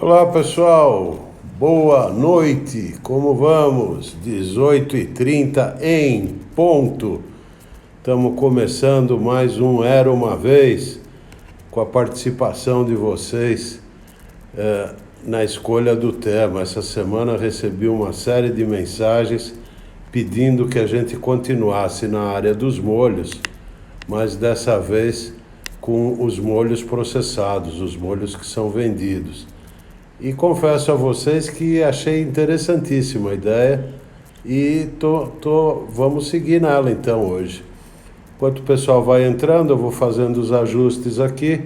Olá pessoal, boa noite, como vamos? 18h30 em ponto. Estamos começando mais um Era Uma Vez, com a participação de vocês na escolha do tema. Essa semana recebi uma série de mensagens pedindo que a gente continuasse na área dos molhos, mas dessa vez com os molhos processados, os molhos que são vendidos. E confesso a vocês que achei interessantíssima a ideia e vamos seguir nela então hoje. Enquanto o pessoal vai entrando, eu vou fazendo os ajustes aqui.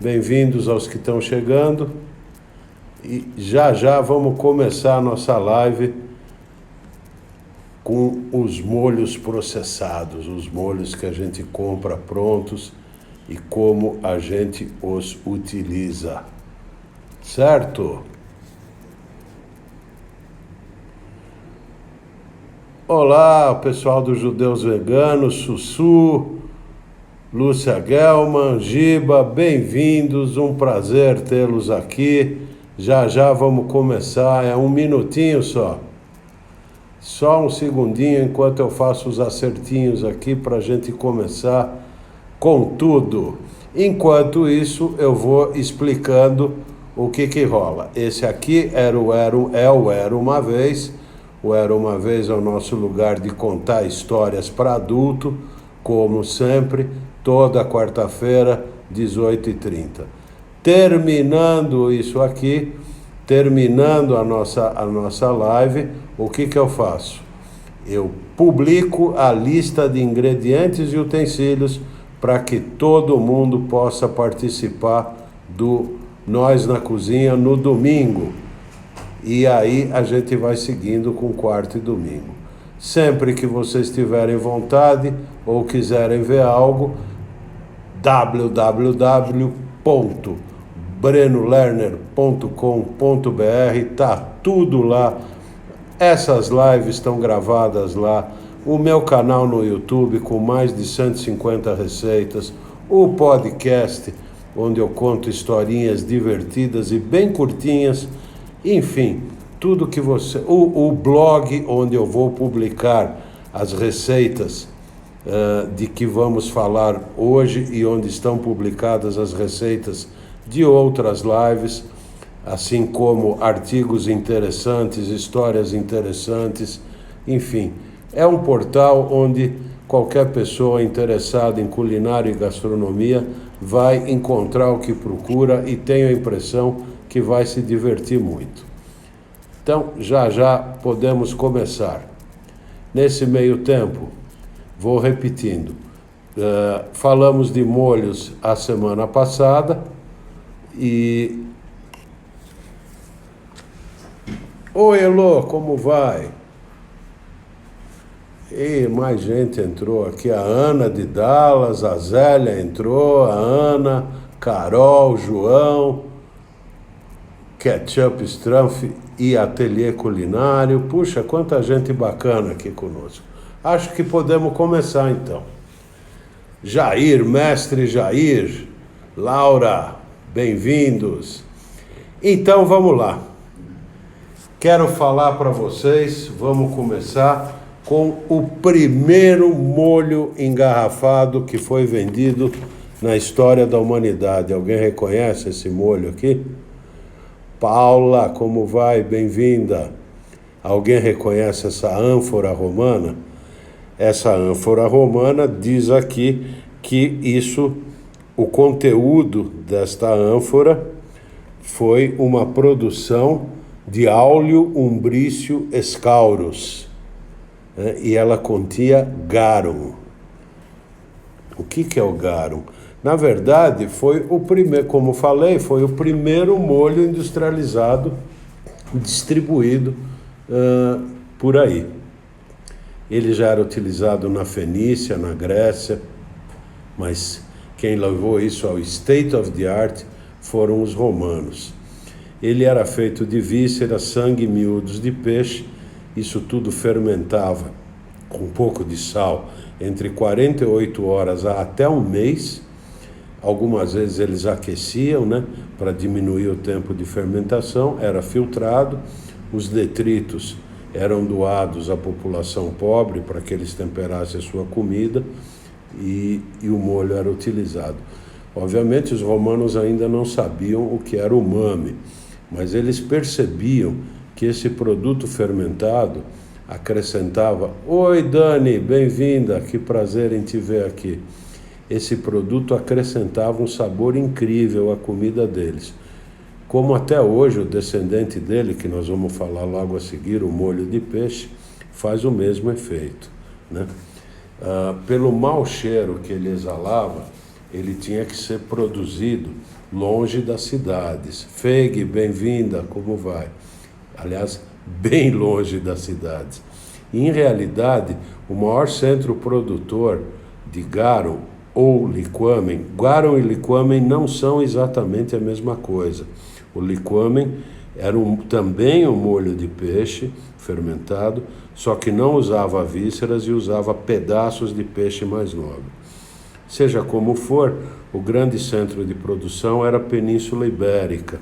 Bem-vindos aos que estão chegando. E já vamos começar a nossa live com os molhos processados, os molhos que a gente compra prontos e como a gente os utiliza. Certo? Olá, pessoal dos Judeus Veganos, Sussu, Lúcia Gelman, Giba, bem-vindos, um prazer tê-los aqui. Já vamos começar, é um minutinho só um segundinho enquanto eu faço os acertinhos aqui para a gente começar com tudo. Enquanto isso, eu vou explicando o que rola. Esse aqui é o Era Uma Vez. O Era Uma Vez é o nosso lugar de contar histórias para adulto, como sempre, toda quarta-feira, 18h30. Terminando isso aqui, terminando a nossa live, o que eu faço? Eu publico a lista de ingredientes e utensílios para que todo mundo possa participar do Nós na Cozinha no domingo. E aí a gente vai seguindo com quarta e domingo. Sempre que vocês tiverem vontade ou quiserem ver algo, www.brenolerner.com.br, tá tudo lá. Essas lives estão gravadas lá. O meu canal no YouTube com mais de 150 receitas. O podcast onde eu conto historinhas divertidas e bem curtinhas, enfim, tudo que você... O blog onde eu vou publicar as receitas de que vamos falar hoje e onde estão publicadas as receitas de outras lives, assim como artigos interessantes, histórias interessantes, enfim. É um portal onde qualquer pessoa interessada em culinária e gastronomia vai encontrar o que procura e tenho a impressão que vai se divertir muito. Então, já podemos começar. Nesse meio tempo, vou repetindo. Falamos de molhos a semana passada e... Oi, Elô, como vai? E mais gente entrou aqui, a Ana de Dallas, a Zélia entrou, a Ana, Carol, João, Ketchup Strumpf e Ateliê Culinário. Puxa, quanta gente bacana aqui conosco. Acho que podemos começar então. Jair, mestre Jair, Laura, bem-vindos. Então vamos lá. Quero falar para vocês, vamos começar com o primeiro molho engarrafado que foi vendido na história da humanidade. Alguém reconhece esse molho aqui? Paula, como vai? Bem-vinda. Alguém reconhece essa ânfora romana? Essa ânfora romana diz aqui que o conteúdo desta ânfora foi uma produção de Aulio Umbrício Escaurus. E ela continha garum. O que é o garum? Na verdade, foi o primeiro, como falei, foi o primeiro molho industrializado distribuído por aí. Ele já era utilizado na Fenícia, na Grécia, mas quem levou isso ao state of the art foram os romanos. Ele era feito de vísceras, sangue e miúdos de peixe. Isso tudo fermentava com um pouco de sal entre 48 horas a até um mês. Algumas vezes eles aqueciam, né, para diminuir o tempo de fermentação, era filtrado, os detritos eram doados à população pobre para que eles temperassem a sua comida e o molho era utilizado. Obviamente os romanos ainda não sabiam o que era o umami, mas eles percebiam que esse produto fermentado acrescentava... Oi, Dani, bem-vinda, que prazer em te ver aqui. Esse produto acrescentava um sabor incrível à comida deles. Como até hoje o descendente dele, que nós vamos falar logo a seguir, o molho de peixe, faz o mesmo efeito, né? Pelo mau cheiro que ele exalava, ele tinha que ser produzido longe das cidades. Feig, bem-vinda, como vai? Aliás, bem longe das cidades. E, em realidade, o maior centro produtor de garum ou liquamen, garum e liquamen não são exatamente a mesma coisa. O liquamen era também um molho de peixe fermentado, só que não usava vísceras e usava pedaços de peixe mais nobre. Seja como for, o grande centro de produção era a Península Ibérica.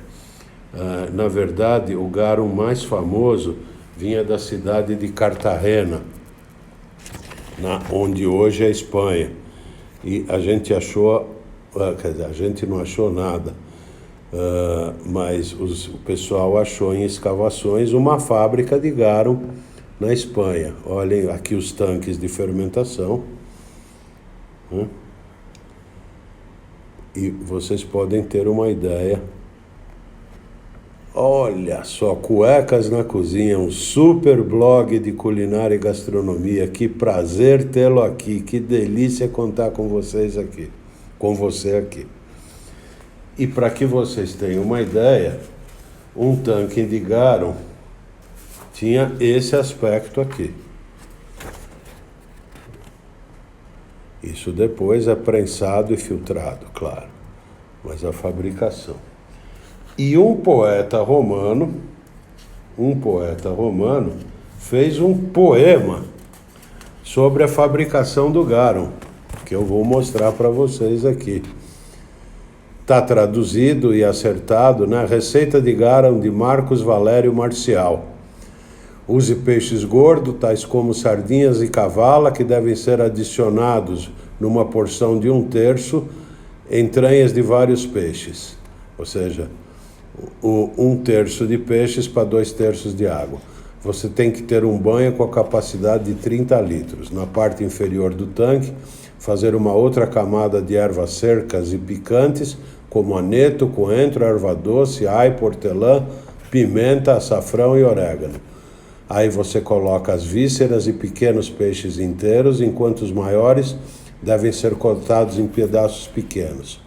Na verdade, o garum mais famoso vinha da cidade de Cartagena, onde hoje é a Espanha. E a gente achou, quer dizer, a gente não achou nada, mas o pessoal achou em escavações uma fábrica de garum na Espanha. Olhem aqui os tanques de fermentação, né? E vocês podem ter uma ideia. Olha só, Cuecas na Cozinha, um super blog de culinária e gastronomia. Que prazer tê-lo aqui, que delícia contar com vocês aqui, com você aqui. E para que vocês tenham uma ideia, um tanque de garum tinha esse aspecto aqui. Isso depois é prensado e filtrado, claro, mas a fabricação. E um poeta romano fez um poema sobre a fabricação do garum, que eu vou mostrar para vocês aqui. Está traduzido e acertado na Receita de Garum de Marcos Valério Marcial. Use peixes gordos, tais como sardinhas e cavala, que devem ser adicionados numa porção de 1/3 entranhas de vários peixes. Ou seja, 1/3 de peixes para 2/3 de água. Você tem que ter um banho com a capacidade de 30 litros. Na parte inferior do tanque, fazer uma outra camada de ervas secas e picantes, como aneto, coentro, erva doce, aipo, hortelã, pimenta, açafrão e orégano. Aí você coloca as vísceras e pequenos peixes inteiros, enquanto os maiores devem ser cortados em pedaços pequenos.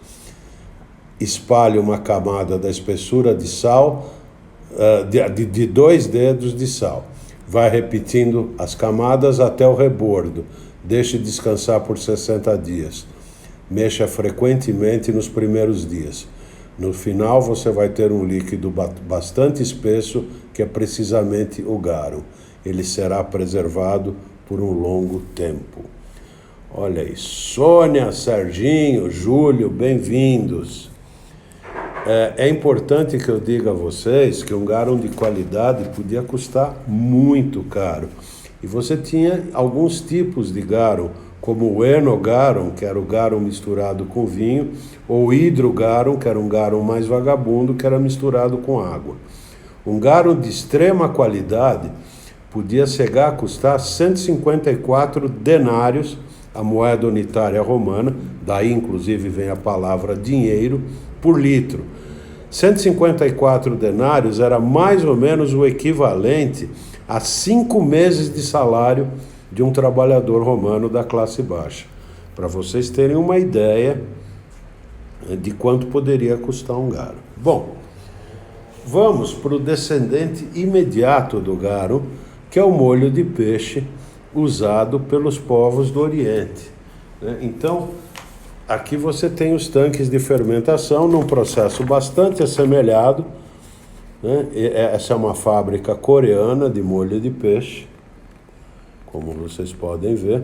Espalhe uma camada da espessura de sal, de 2 dedos de sal. Vai repetindo as camadas até o rebordo. Deixe descansar por 60 dias. Mexa frequentemente nos primeiros dias. No final, você vai ter um líquido bastante espesso, que é precisamente o garum. Ele será preservado por um longo tempo. Olha aí, Sônia, Serginho, Júlio, bem-vindos. É importante que eu diga a vocês que um garum de qualidade podia custar muito caro. E você tinha alguns tipos de garum, como o enogarum, que era o garum misturado com vinho, ou hidrogarum, que era um garum mais vagabundo, que era misturado com água. Um garum de extrema qualidade podia chegar a custar 154 denários, a moeda unitária romana, daí inclusive vem a palavra dinheiro, por litro. 154 denários era mais ou menos o equivalente a 5 meses de salário de um trabalhador romano da classe baixa. Para vocês terem uma ideia de quanto poderia custar um garum. Bom, vamos para o descendente imediato do garum, que é o molho de peixe usado pelos povos do Oriente. Então, aqui você tem os tanques de fermentação num processo bastante assemelhado. Essa é uma fábrica coreana de molho de peixe, como vocês podem ver,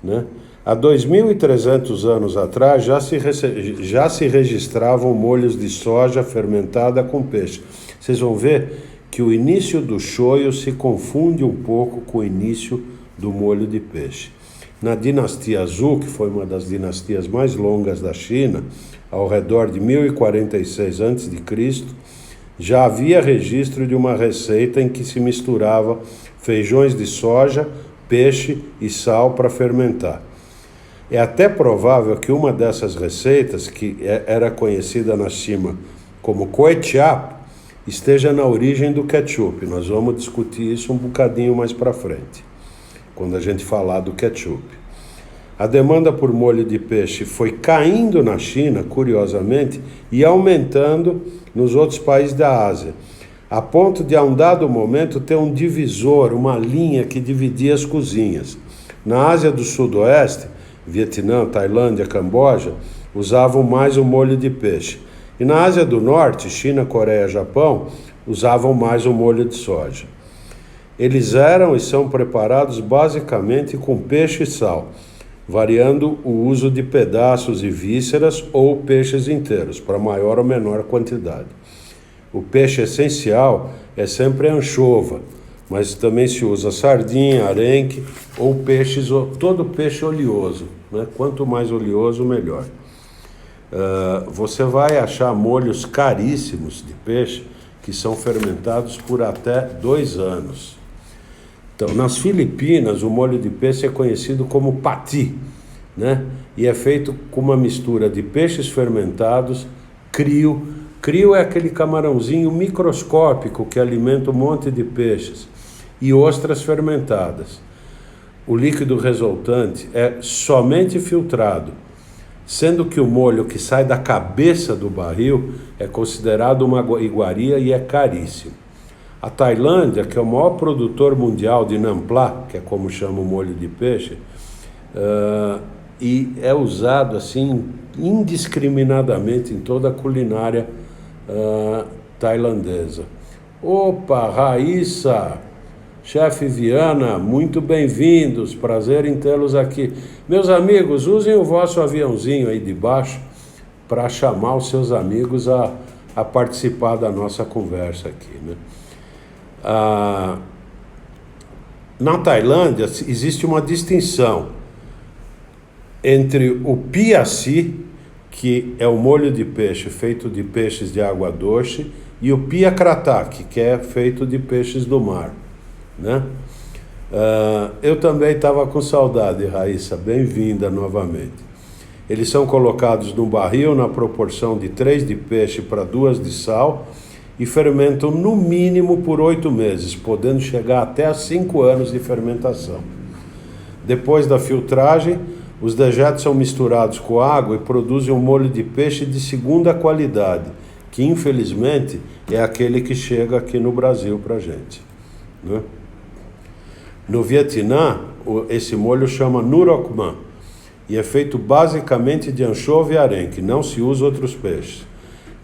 né? Há 2.300 anos atrás já se registravam molhos de soja fermentada com peixe. Vocês vão ver que o início do shoyu se confunde um pouco com o início do molho de peixe. Na dinastia Zhou, que foi uma das dinastias mais longas da China, ao redor de 1046 a.C., já havia registro de uma receita em que se misturava feijões de soja, peixe e sal para fermentar. É até provável que uma dessas receitas, que era conhecida na China como Kuetiap, esteja na origem do ketchup. Nós vamos discutir isso um bocadinho mais para frente, quando a gente falar do ketchup. A demanda por molho de peixe foi caindo na China, curiosamente, e aumentando nos outros países da Ásia, a ponto de, a um dado momento, ter um divisor, uma linha que dividia as cozinhas. Na Ásia do Sudoeste, Vietnã, Tailândia, Camboja, usavam mais o molho de peixe. E na Ásia do Norte, China, Coreia, Japão, usavam mais o molho de soja. Eles eram e são preparados basicamente com peixe e sal, variando o uso de pedaços e vísceras ou peixes inteiros, para maior ou menor quantidade. O peixe essencial é sempre a anchova, mas também se usa sardinha, arenque ou peixes, todo peixe oleoso, né? Quanto mais oleoso, melhor. Você vai achar molhos caríssimos de peixe que são fermentados por até 2 anos. Então, nas Filipinas, o molho de peixe é conhecido como pati, né? E é feito com uma mistura de peixes fermentados, crio. Crio é aquele camarãozinho microscópico que alimenta um monte de peixes, e ostras fermentadas. O líquido resultante é somente filtrado, sendo que o molho que sai da cabeça do barril é considerado uma iguaria e é caríssimo. A Tailândia, que é o maior produtor mundial de nampla, que é como chama o molho de peixe, e é usado assim indiscriminadamente em toda a culinária tailandesa. Opa, Raíssa, chefe Viana, muito bem-vindos, prazer em tê-los aqui. Meus amigos, usem o vosso aviãozinho aí de baixo para chamar os seus amigos a participar da nossa conversa aqui, né? Na Tailândia existe uma distinção entre o piaci, que é o molho de peixe feito de peixes de água doce, e o pia kratak, que é feito de peixes do mar, né? Eu também estava com saudade, Raíssa, bem-vinda novamente. Eles são colocados num barril na proporção de 3 de peixe para 2 de sal e fermentam no mínimo por 8 meses, podendo chegar até a 5 anos de fermentação. Depois da filtragem, os dejetos são misturados com água e produzem um molho de peixe de segunda qualidade, que infelizmente é aquele que chega aqui no Brasil para a gente, né? No Vietnã, esse molho chama nuroc man e é feito basicamente de anchova e arenque, não se usa outros peixes.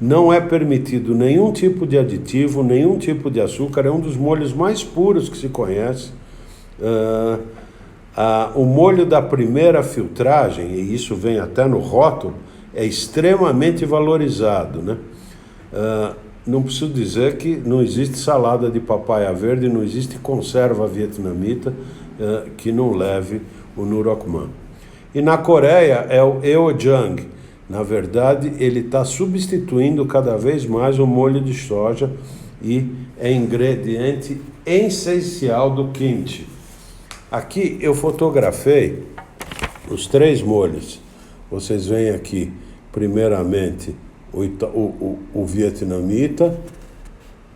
Não é permitido nenhum tipo de aditivo, nenhum tipo de açúcar, é um dos molhos mais puros que se conhece. O molho da primeira filtragem, e isso vem até no rótulo, é extremamente valorizado, né? Não preciso dizer que não existe salada de papaya verde, não existe conserva vietnamita que não leve o nuroc man. E na Coreia é o eojang. Na verdade, ele está substituindo cada vez mais o molho de soja e é ingrediente essencial do kimchi. Aqui eu fotografei os 3 molhos. Vocês veem aqui, primeiramente, o vietnamita,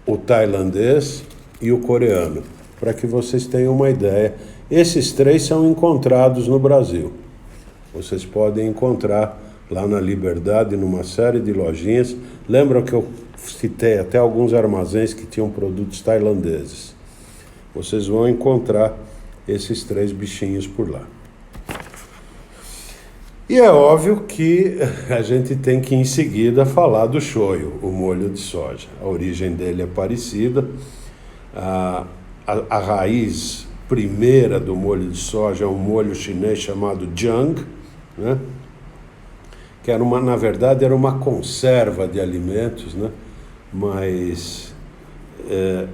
o tailandês e o coreano, para que vocês tenham uma ideia. Esses 3 são encontrados no Brasil. Vocês podem encontrar lá na Liberdade, numa série de lojinhas. Lembram que eu citei até alguns armazéns que tinham produtos tailandeses? Vocês vão encontrar esses 3 bichinhos por lá. E é óbvio que a gente tem que em seguida falar do shoyu, o molho de soja. A origem dele é parecida. A raiz primeira do molho de soja é um molho chinês chamado Jiang, né? Que era na verdade era uma conserva de alimentos, né? Mas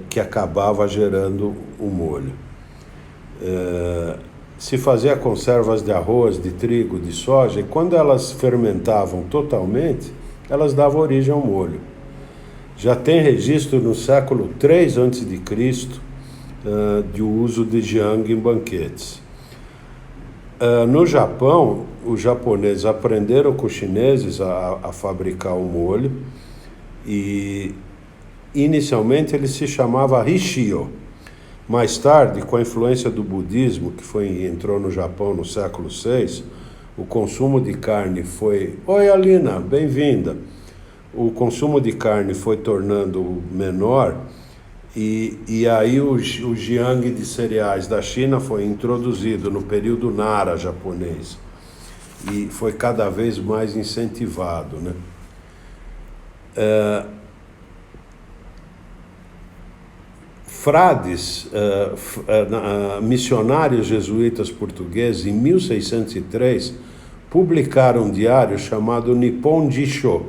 que acabava gerando o molho. Se fazia conservas de arroz, de trigo, de soja, e quando elas fermentavam totalmente, elas davam origem ao molho. Já tem registro no século III a.C. De uso de Jiang em banquetes. No Japão, os japoneses aprenderam com os chineses a fabricar o molho e inicialmente ele se chamava Rishio. Mais tarde, com a influência do budismo, que entrou no Japão no século VI, o consumo de carne foi... Oi, Alina, bem-vinda! O consumo de carne foi tornando menor e aí o Jiang de cereais da China foi introduzido no período Nara japonês e foi cada vez mais incentivado, né? Frades, missionários jesuítas portugueses, em 1603, publicaram um diário chamado Nippon Jisho.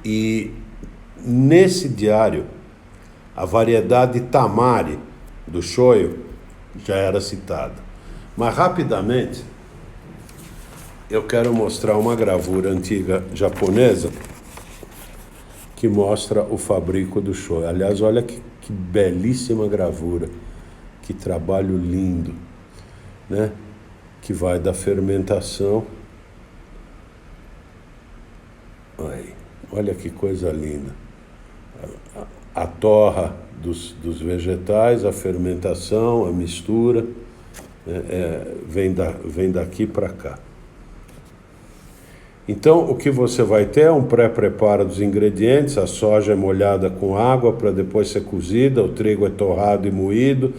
E nesse diário, a variedade tamari do shoyu já era citada. Mas rapidamente, eu quero mostrar uma gravura antiga japonesa que mostra o fabrico do shoyu. Aliás, olha que belíssima gravura, que trabalho lindo, né? Que vai da fermentação. Aí, olha que coisa linda. A torra dos vegetais, a fermentação, a mistura, vem daqui para cá. Então, o que você vai ter é um pré-preparo dos ingredientes. A soja é molhada com água para depois ser cozida, o trigo é torrado e moído,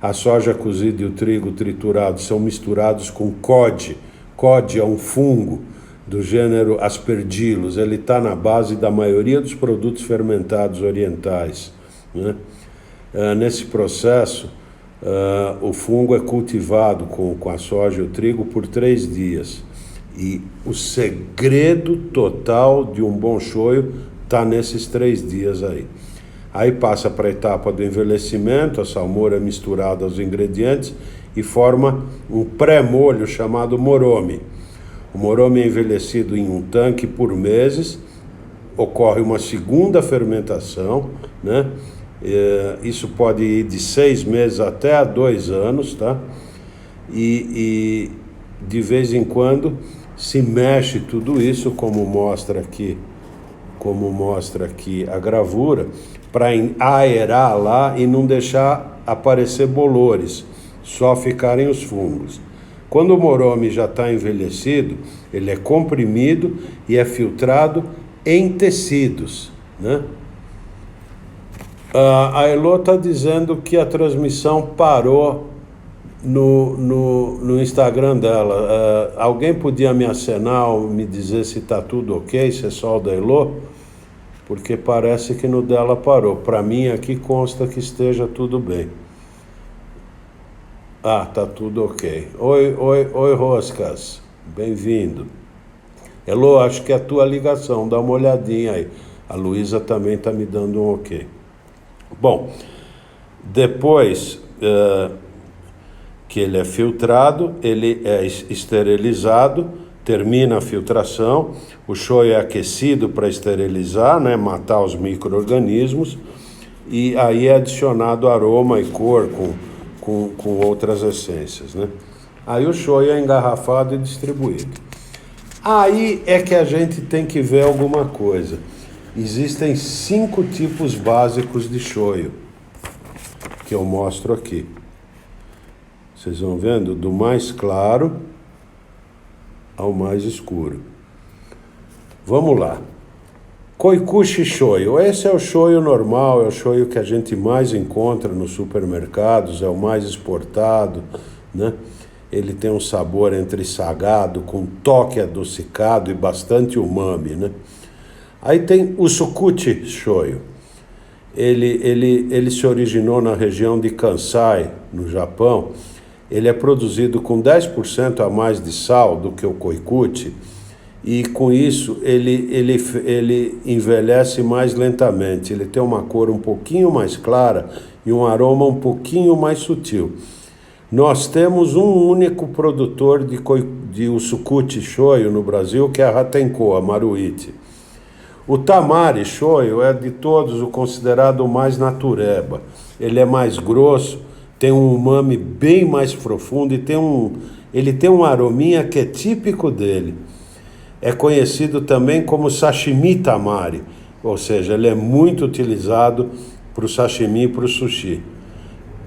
a soja cozida e o trigo triturado são misturados com cod. Cod é um fungo do gênero Aspergillus, ele está na base da maioria dos produtos fermentados orientais, né? Nesse processo, o fungo é cultivado com a soja e o trigo por 3 dias. E o segredo total de um bom shoyu está nesses 3 dias aí. Aí passa para a etapa do envelhecimento, a salmoura é misturada aos ingredientes e forma um pré-molho chamado moromi. O moromi é envelhecido em um tanque por meses, ocorre uma segunda fermentação, né? Isso pode ir de 6 meses até a 2 anos, tá? E de vez em quando se mexe tudo isso, como mostra aqui a gravura, para aerar lá e não deixar aparecer bolores, só ficarem os fungos. Quando o moromi já está envelhecido, ele é comprimido e é filtrado em tecidos, né? A Elô está dizendo que a transmissão parou no Instagram dela. Alguém podia me acenar ou me dizer se está tudo ok, se é só o da Elô? Porque parece que no dela parou. Para mim aqui consta que esteja tudo bem. Tá tudo ok. Oi, Roscas. Bem-vindo. Elô, acho que é a tua ligação, dá uma olhadinha aí. A Luísa também está me dando um ok. Bom, depois que ele é filtrado, ele é esterilizado, termina a filtração, o shoyu é aquecido para esterilizar, né, matar os micro-organismos, e aí é adicionado aroma e cor com outras essências, né? Aí o shoyu é engarrafado e distribuído. Aí é que a gente tem que ver alguma coisa. Existem 5 tipos básicos de shoyu, que eu mostro aqui. Vocês vão vendo? Do mais claro ao mais escuro. Vamos lá. Koikushi shoyu. Esse é o shoyu normal, é o shoyu que a gente mais encontra nos supermercados, é o mais exportado, né? Ele tem um sabor entre salgado, com toque adocicado e bastante umami, né? Aí tem o Sukuchi shoyu. Ele se originou na região de Kansai, no Japão. Ele é produzido com 10% a mais de sal do que o Koikuchi, e com isso ele envelhece mais lentamente. Ele tem uma cor um pouquinho mais clara e um aroma um pouquinho mais sutil. Nós temos um único produtor de Usukuchi Shoyu no Brasil, que é a Hatenko, a Maruichi. O Tamari Shoyu é de todos o considerado o mais natureba. Ele é mais grosso, tem um umami bem mais profundo e ele tem um arominha que é típico dele. É conhecido também como sashimi tamari, ou seja, ele é muito utilizado para o sashimi e para o sushi.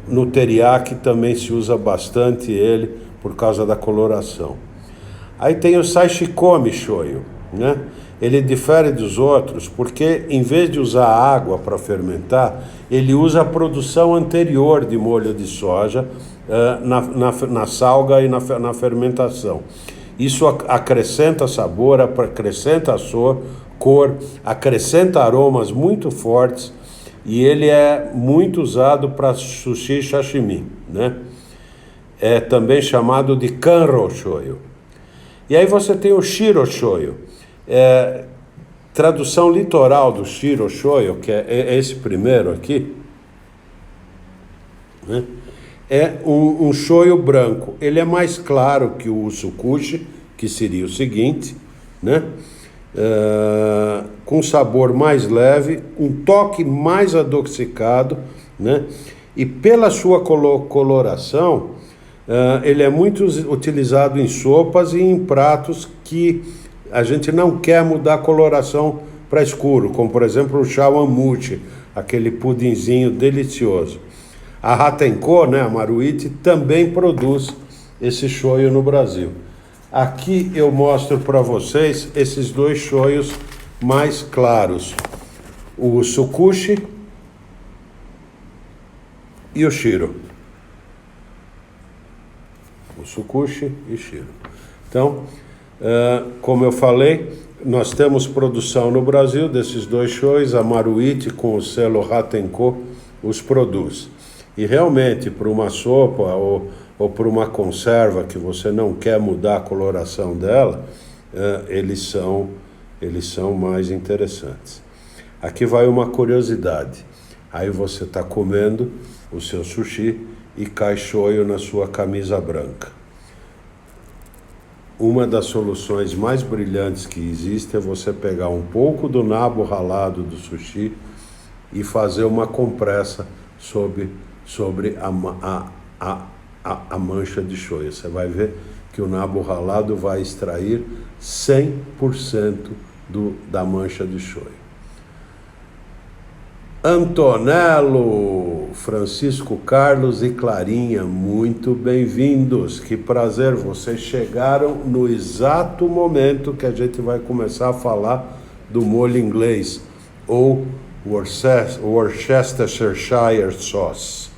No teriyaki também se usa bastante ele por causa da coloração. Aí tem o Sashikomi Shoyu, né? Ele difere dos outros porque, em vez de usar água para fermentar, ele usa a produção anterior de molho de soja na salga e na fermentação. Isso acrescenta sabor, acrescenta cor, acrescenta aromas muito fortes, e ele é muito usado para sushi e sashimi, né? É também chamado de Kanro Shoyu. E aí você tem o Shiro Shoyu. Tradução literal do Shiro Shoyu, que é esse primeiro aqui, né? É um shoyu branco. Ele é mais claro que o Usukuchi, que seria o seguinte, né? Com sabor mais leve, um toque mais adocicado, né? E pela sua coloração, ele é muito utilizado em sopas e em pratos que a gente não quer mudar a coloração para escuro, como por exemplo o shawamuchi, aquele pudinzinho delicioso. A Hatenko, né, a Maruichi, também produz esse shoyu no Brasil. Aqui eu mostro para vocês esses dois shoyus mais claros, o Usukuchi e o Shiro. Usukuchi e Shiro. Então, como eu falei, nós temos produção no Brasil desses dois shoyus. A Maruichi, com o selo Hatenko, os produz. E realmente, para uma sopa ou para uma conserva que você não quer mudar a coloração dela, eles são mais interessantes. Aqui vai uma curiosidade. Aí você está comendo o seu sushi e cai shoyu na sua camisa branca. Uma das soluções mais brilhantes que existe é você pegar um pouco do nabo ralado do sushi e fazer uma compressa sobre a mancha de shoyu. Você vai ver que o nabo ralado vai extrair 100% da mancha de shoyu. Antonello, Francisco Carlos e Clarinha, muito bem-vindos. Que prazer, vocês chegaram no exato momento que a gente vai começar a falar do molho inglês, ou Worcestershire Sauce.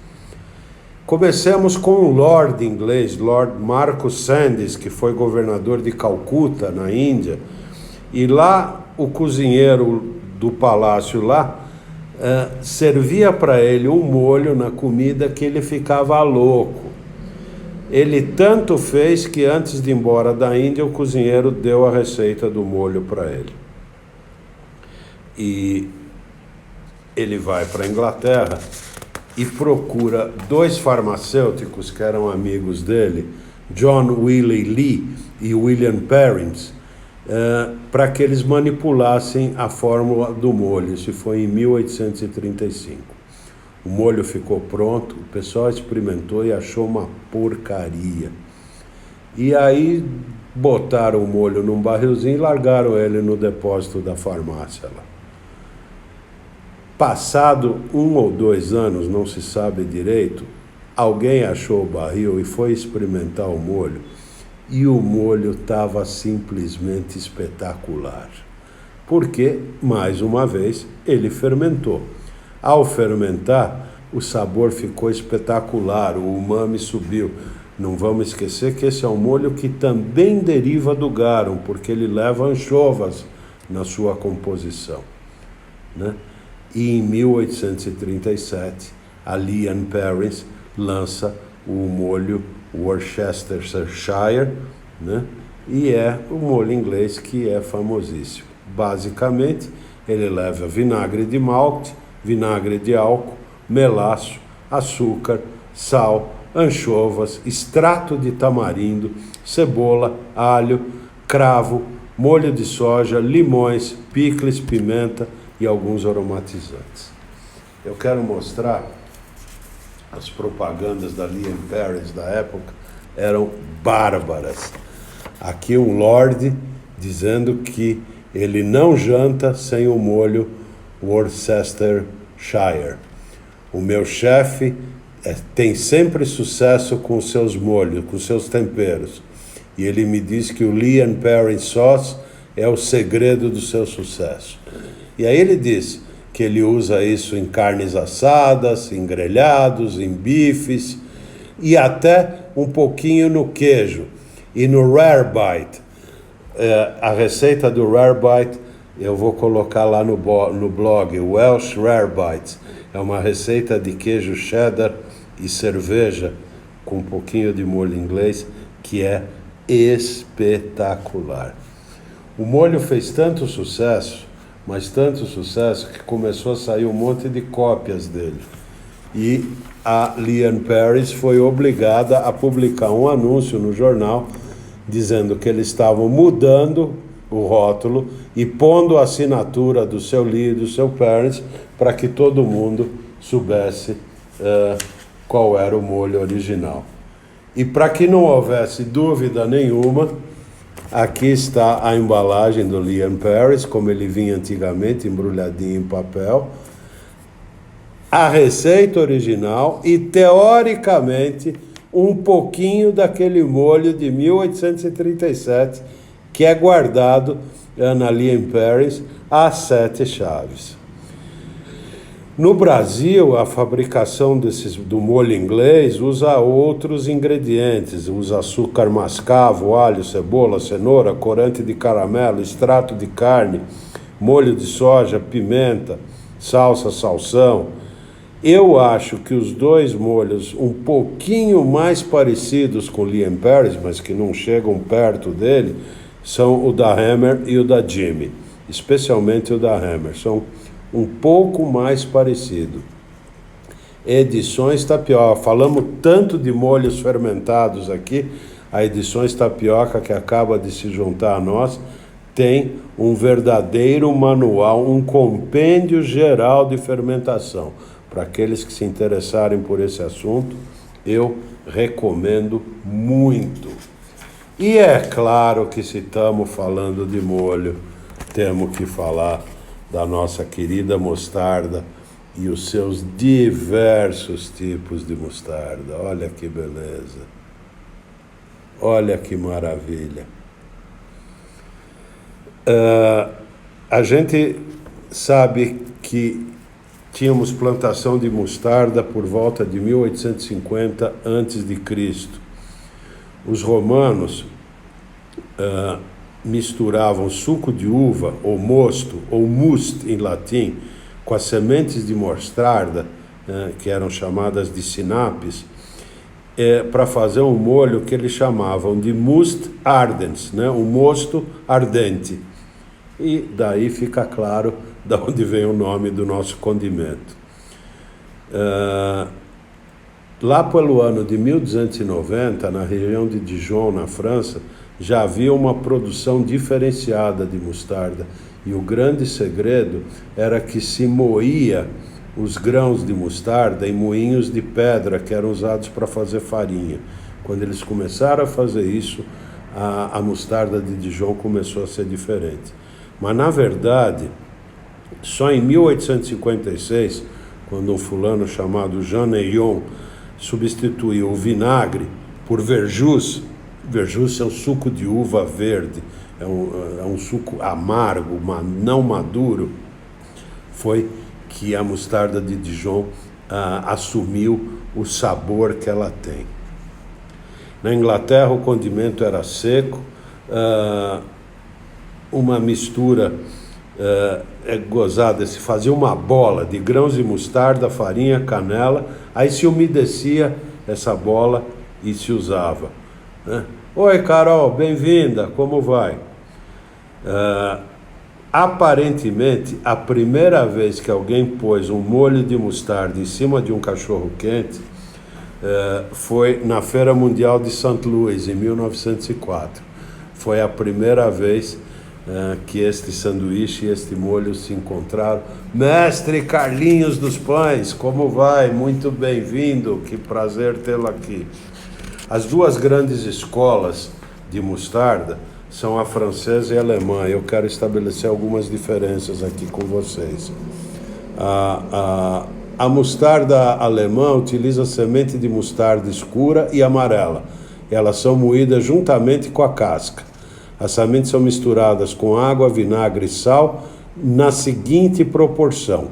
Comecemos com um lord inglês, Lord Marcus Sandys, que foi governador de Calcutta, na Índia, e lá o cozinheiro do palácio lá servia para ele um molho na comida que ele ficava louco. Ele tanto fez que antes de ir embora da Índia, o cozinheiro deu a receita do molho para ele. E ele vai para a Inglaterra e procura dois farmacêuticos que eram amigos dele, John Wiley Lee e William Perrins, para que eles manipulassem a fórmula do molho. Isso foi em 1835. O molho ficou pronto, o pessoal experimentou e achou uma porcaria. E aí botaram o molho num barrilzinho e largaram ele no depósito da farmácia lá. Passado 1 ou 2 anos, não se sabe direito, alguém achou o barril e foi experimentar o molho. E o molho estava simplesmente espetacular. Porque, mais uma vez, ele fermentou. Ao fermentar, o sabor ficou espetacular, o umami subiu. Não vamos esquecer que esse é um molho que também deriva do garum, porque ele leva anchovas na sua composição, né? E em 1837, a Lee Perrins lança o molho Worcestershire, né? E é o molho inglês que é famosíssimo. Basicamente, ele leva vinagre de malte, vinagre de álcool, melaço, açúcar, sal, anchovas, extrato de tamarindo, cebola, alho, cravo, molho de soja, limões, picles, pimenta e alguns aromatizantes. Eu quero mostrar as propagandas da Lee Perrins da época, eram bárbaras. Aqui um lord dizendo que ele não janta sem o molho Worcestershire. O meu chefe tem sempre sucesso com os seus molhos, com os seus temperos. E ele me diz que o Lee Perrins Sauce é o segredo do seu sucesso. E aí ele diz que ele usa isso em carnes assadas, em grelhados, em bifes e até um pouquinho no queijo e no Rare Bite. A receita do Rare Bite eu vou colocar lá no blog, Welsh Rare Bites. É uma receita de queijo cheddar e cerveja com um pouquinho de molho inglês que é espetacular. O molho fez tanto sucesso, mas tanto sucesso que começou a sair um monte de cópias dele. E a Lee Perrins foi obrigada a publicar um anúncio no jornal dizendo que eles estavam mudando o rótulo e pondo a assinatura do seu Lee e do seu Perrins para que todo mundo soubesse qual era o molho original. E para que não houvesse dúvida nenhuma, aqui está a embalagem do Lee Perrins, como ele vinha antigamente, embrulhadinho em papel, a receita original e, teoricamente, um pouquinho daquele molho de 1837, que é guardado na Lee Perrins às 7 chaves. No Brasil, a fabricação do molho inglês usa outros ingredientes, usa açúcar mascavo, alho, cebola, cenoura, corante de caramelo, extrato de carne, molho de soja, pimenta, salsa, salsão. Eu acho que os dois molhos um pouquinho mais parecidos com o Lee Perrins, mas que não chegam perto dele, são o da Hammer e o da Jimmy, especialmente o da Hammer, são um pouco mais parecido. Edições Tapioca, falamos tanto de molhos fermentados aqui, a Edições Tapioca, que acaba de se juntar a nós, tem um verdadeiro manual, um compêndio geral de fermentação. Para aqueles que se interessarem por esse assunto, eu recomendo muito. E é claro que se estamos falando de molho, temos que falar da nossa querida mostarda e os seus diversos tipos de mostarda. Olha que beleza. Olha que maravilha. A gente sabe que tínhamos plantação de mostarda por volta de 1850 a.C. Os romanos misturavam suco de uva, ou mosto, ou must em latim, com as sementes de mostarda, que eram chamadas de sinapes, para fazer um molho que eles chamavam de must ardens, um mosto ardente. E daí fica claro de onde vem o nome do nosso condimento. Lá pelo ano de 1290, na região de Dijon, na França, já havia uma produção diferenciada de mostarda. E o grande segredo era que se moía os grãos de mostarda em moinhos de pedra que eram usados para fazer farinha. Quando eles começaram a fazer isso, a mostarda de Dijon começou a ser diferente. Mas, na verdade, só em 1856, quando um fulano chamado Jean Ayon substituiu o vinagre por verjus. Verjus é o suco de uva verde, é um suco amargo, não maduro. Foi que a mostarda de Dijon assumiu o sabor que ela tem. Na Inglaterra o condimento era seco, uma mistura é gozada, se fazia uma bola de grãos de mostarda, farinha, canela, aí se umedecia essa bola e se usava, né? Oi, Carol, bem-vinda, como vai? Aparentemente, a primeira vez que alguém pôs um molho de mostarda em cima de um cachorro-quente foi na Feira Mundial de St. Louis, em 1904. Foi a primeira vez que este sanduíche e este molho se encontraram. Mestre Carlinhos dos Pães, como vai? Muito bem-vindo, que prazer tê-lo aqui. As duas grandes escolas de mostarda são a francesa e a alemã. Eu quero estabelecer algumas diferenças aqui com vocês. A mostarda alemã utiliza semente de mostarda escura e amarela. Elas são moídas juntamente com a casca. As sementes são misturadas com água, vinagre e sal na seguinte proporção: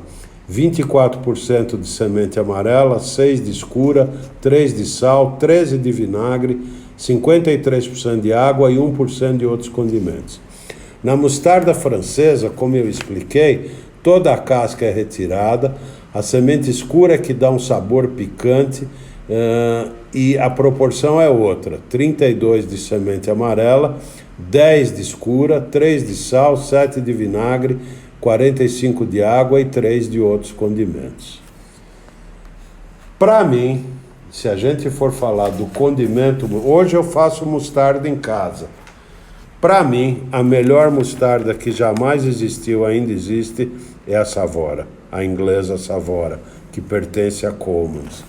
24% de semente amarela, 6% de escura, 3% de sal, 13% de vinagre, 53% de água e 1% de outros condimentos. Na mostarda francesa, como eu expliquei, toda a casca é retirada, a semente escura é que dá um sabor picante, e a proporção é outra: 32% de semente amarela, 10% de escura, 3% de sal, 7% de vinagre, 45% de água e 3% de outros condimentos. Para mim, se a gente for falar do condimento, hoje eu faço mostarda em casa. Para mim, a melhor mostarda que jamais existiu, ainda existe, é a Savora, a inglesa Savora, que pertence a Coleman's.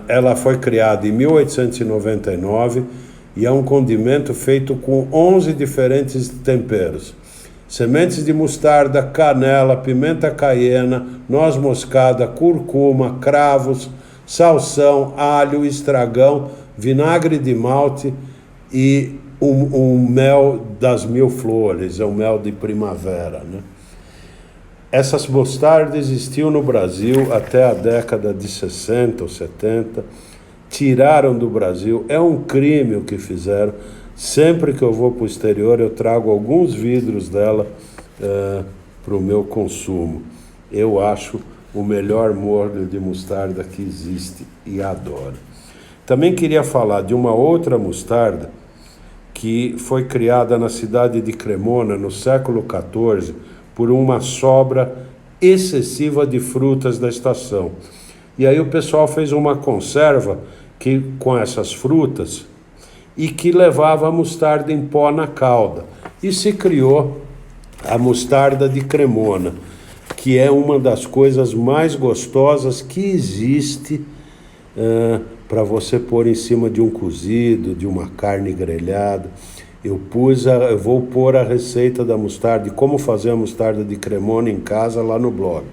Ela foi criada em 1899 e é um condimento feito com 11 diferentes temperos. Sementes de mostarda, canela, pimenta caiena, noz moscada, curcuma, cravos, salsão, alho, estragão, vinagre de malte e um mel das 1000 flores, é um mel de primavera, né? Essas mostardas existiam no Brasil até a década de 60 ou 70, tiraram do Brasil, é um crime o que fizeram. Sempre que eu vou para o exterior, eu trago alguns vidros dela para o meu consumo. Eu acho o melhor molho de mostarda que existe e adoro. Também queria falar de uma outra mostarda que foi criada na cidade de Cremona no século XIV por uma sobra excessiva de frutas da estação. E aí o pessoal fez uma conserva com essas frutas e que levava a mostarda em pó na calda. E se criou a mostarda de Cremona, que é uma das coisas mais gostosas que existe para você pôr em cima de um cozido, de uma carne grelhada. Eu vou pôr a receita da mostarda, de como fazer a mostarda de Cremona em casa lá no blog.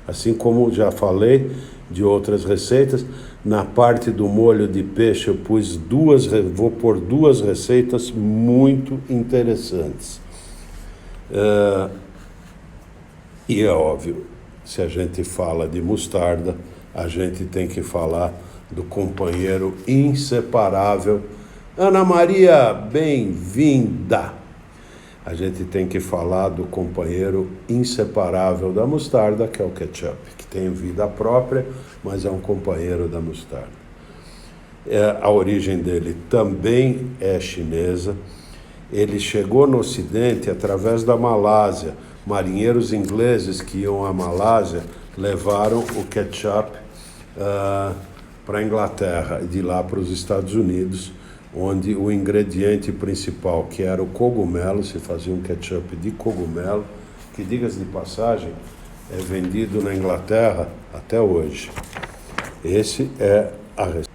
Assim como já falei de outras receitas, na parte do molho de peixe eu vou pôr 2 receitas muito interessantes. E é óbvio, se a gente fala de mostarda, a gente tem que falar do companheiro inseparável. Ana Maria, bem-vinda! A gente tem que falar do companheiro inseparável da mostarda, que é o ketchup, que tem vida própria, mas é um companheiro da mostarda. A origem dele também é chinesa. Ele chegou no Ocidente através da Malásia. Marinheiros ingleses que iam à Malásia levaram o ketchup para a Inglaterra e de lá para os Estados Unidos, onde o ingrediente principal, que era o cogumelo, se fazia um ketchup de cogumelo, que, diga-se de passagem, é vendido na Inglaterra até hoje. Esse é a receita.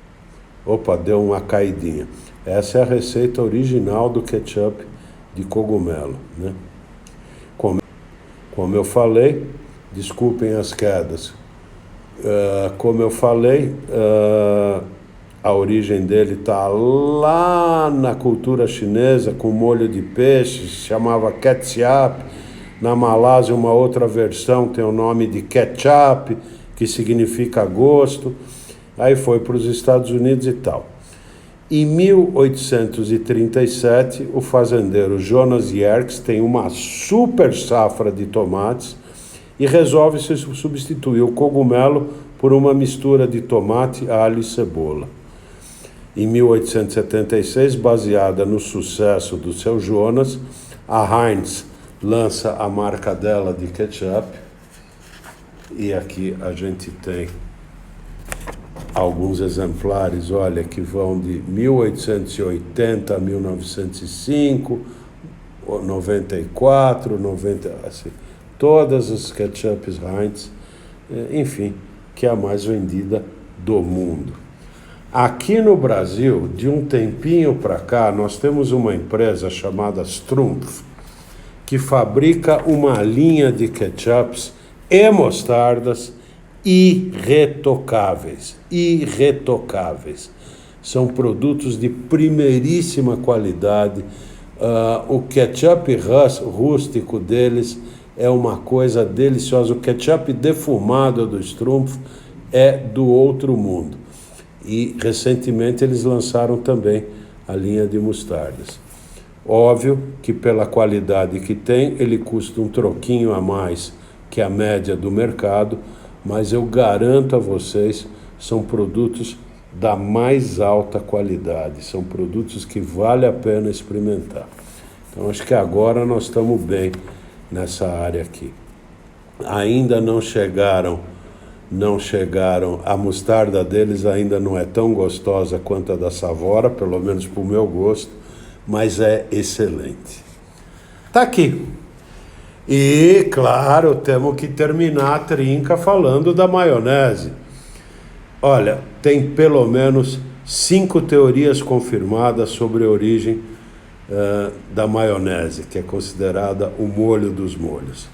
Opa, deu uma caidinha. Essa é a receita original do ketchup de cogumelo, né? Como eu falei, desculpem as quedas. Como eu falei, a origem dele está lá na cultura chinesa, com molho de peixe, se chamava ketchup. Na Malásia, uma outra versão tem o nome de ketchup, que significa gosto. Aí foi para os Estados Unidos e tal. Em 1837, o fazendeiro Jonas Yerkes tem uma super safra de tomates e resolve substituir o cogumelo por uma mistura de tomate, alho e cebola. Em 1876, baseada no sucesso do seu Jonas, a Heinz lança a marca dela de ketchup. E aqui a gente tem alguns exemplares, olha, que vão de 1880 a 1905, 94, 90, assim, todas as ketchups Heinz, enfim, que é a mais vendida do mundo. Aqui no Brasil, de um tempinho para cá, nós temos uma empresa chamada Strumpf, que fabrica uma linha de ketchups e mostardas irretocáveis. São produtos de primeiríssima qualidade. O ketchup rústico deles é uma coisa deliciosa. O ketchup defumado do Strumpf é do outro mundo. E recentemente eles lançaram também a linha de mostardas. Óbvio que pela qualidade que tem, ele custa um troquinho a mais que a média do mercado, mas eu garanto a vocês, são produtos da mais alta qualidade, são produtos que vale a pena experimentar. Então acho que agora nós estamos bem nessa área aqui. Ainda não chegaram, a mostarda deles ainda não é tão gostosa quanto a da Savora, pelo menos para o meu gosto, mas é excelente. Tá aqui. E, claro, temos que terminar a trinca falando da maionese. Olha, tem pelo menos 5 teorias confirmadas sobre a origem da maionese, que é considerada o molho dos molhos.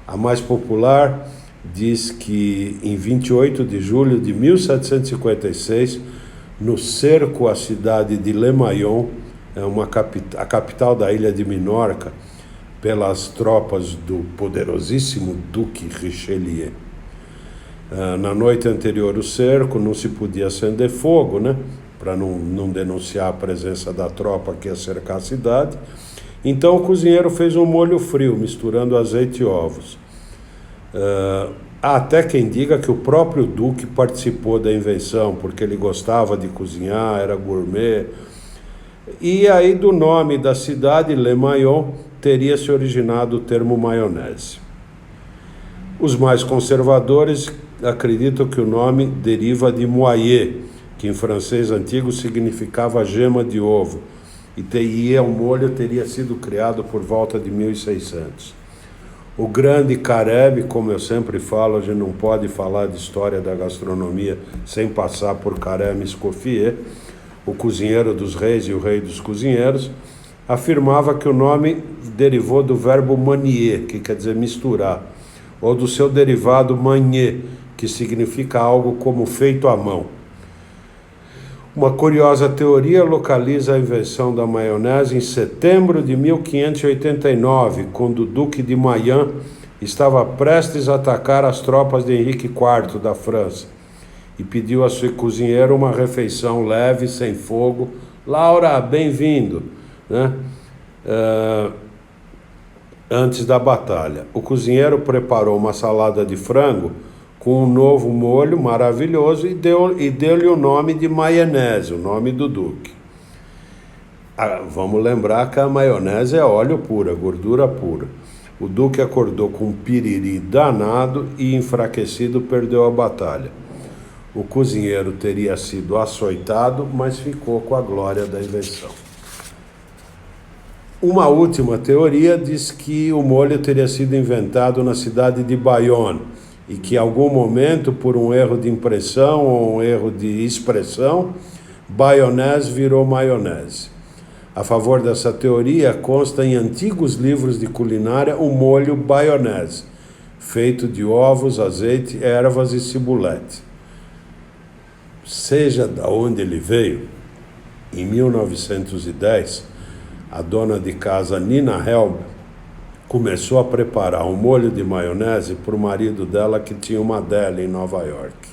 A mais popular diz que em 28 de julho de 1756, no cerco à cidade de Le Maillon, a capital da ilha de Minorca, pelas tropas do poderosíssimo Duque Richelieu. Na noite anterior ao cerco, não se podia acender fogo, né? Para não denunciar a presença da tropa que ia cercar a cidade. Então o cozinheiro fez um molho frio, misturando azeite e ovos. Há até quem diga que o próprio Duque participou da invenção, porque ele gostava de cozinhar, era gourmet. E aí do nome da cidade, Le Maillon, teria se originado o termo maionese. Os mais conservadores acreditam que o nome deriva de moyer, que em francês antigo significava gema de ovo, e o molho teria sido criado por volta de 1600. O grande Carême, como eu sempre falo, a gente não pode falar de história da gastronomia sem passar por Carême Escoffier, o cozinheiro dos reis e o rei dos cozinheiros, afirmava que o nome derivou do verbo manier, que quer dizer misturar, ou do seu derivado manier, que significa algo como feito à mão. Uma curiosa teoria localiza a invenção da maionese em setembro de 1589, quando o Duque de Mayenne estava prestes a atacar as tropas de Henrique IV da França e pediu a seu cozinheiro uma refeição leve, sem fogo. Laura, bem-vindo, né? Antes da batalha. O cozinheiro preparou uma salada de frango com um novo molho maravilhoso e deu-lhe o nome de maionese, o nome do Duque. Vamos lembrar que a maionese é óleo puro, gordura pura. O Duque acordou com um piriri danado e, enfraquecido, perdeu a batalha. O cozinheiro teria sido açoitado, mas ficou com a glória da invenção. Uma última teoria diz que o molho teria sido inventado na cidade de Bayonne e que, em algum momento, por um erro de impressão ou um erro de expressão, bayonnaise virou maionese. A favor dessa teoria, consta em antigos livros de culinária o molho bayonnaise, feito de ovos, azeite, ervas e cibulete. Seja de onde ele veio, em 1910, a dona de casa Nina Helm começou a preparar um molho de maionese para o marido dela, que tinha uma deli em Nova York.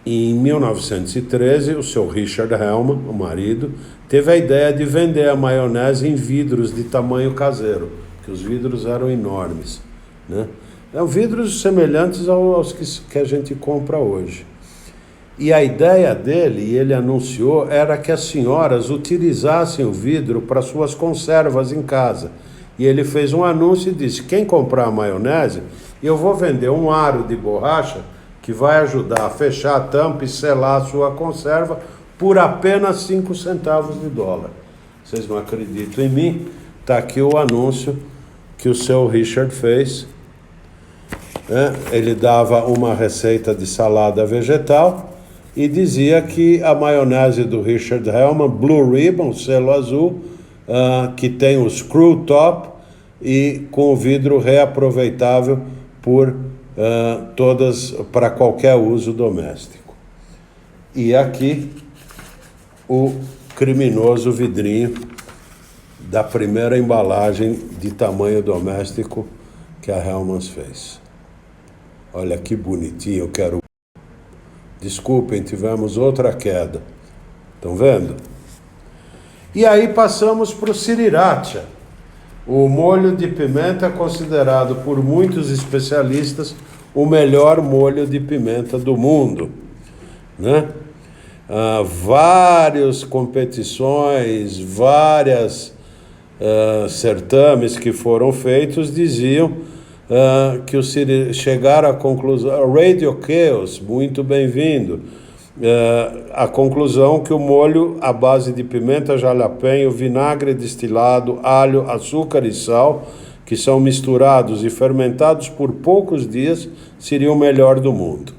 E em 1913, o seu Richard Hellman, o marido, teve a ideia de vender a maionese em vidros de tamanho caseiro, que os vidros eram enormes, né? Eram vidros semelhantes aos que a gente compra hoje. E a ideia dele, e ele anunciou, era que as senhoras utilizassem o vidro para suas conservas em casa. E ele fez um anúncio e disse: quem comprar a maionese, eu vou vender um aro de borracha que vai ajudar a fechar a tampa e selar a sua conserva por apenas 5 centavos de dólar. Vocês não acreditam em mim? Está aqui o anúncio que o seu Richard fez. Ele dava uma receita de salada vegetal e dizia que a maionese do Richard Hellman, Blue Ribbon, selo azul, que tem o screw top e com o vidro reaproveitável por para qualquer uso doméstico. E aqui o criminoso vidrinho da primeira embalagem de tamanho doméstico que a Hellmann's fez. Olha que bonitinho, eu quero... Desculpem, tivemos outra queda. Estão vendo? E aí passamos para o sriracha. O molho de pimenta é considerado por muitos especialistas o melhor molho de pimenta do mundo, né? Várias competições, certames que foram feitos diziam que chegaram à conclusão, Radio Chaos, muito bem-vindo, a conclusão que o molho à base de pimenta, jalapeno, vinagre destilado, alho, açúcar e sal, que são misturados e fermentados por poucos dias, seria o melhor do mundo.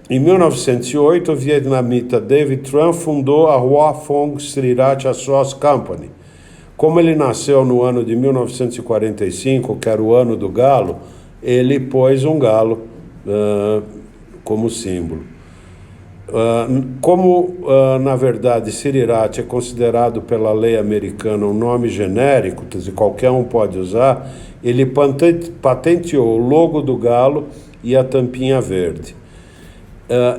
Em 1908, o vietnamita David Tran fundou a Hoa Phong Sriracha Sauce Company. Como ele nasceu no ano de 1945, que era o ano do galo, ele pôs um galo como símbolo. Na verdade, sriracha é considerado pela lei americana um nome genérico, quer dizer, qualquer um pode usar, ele patenteou o logo do galo e a tampinha verde.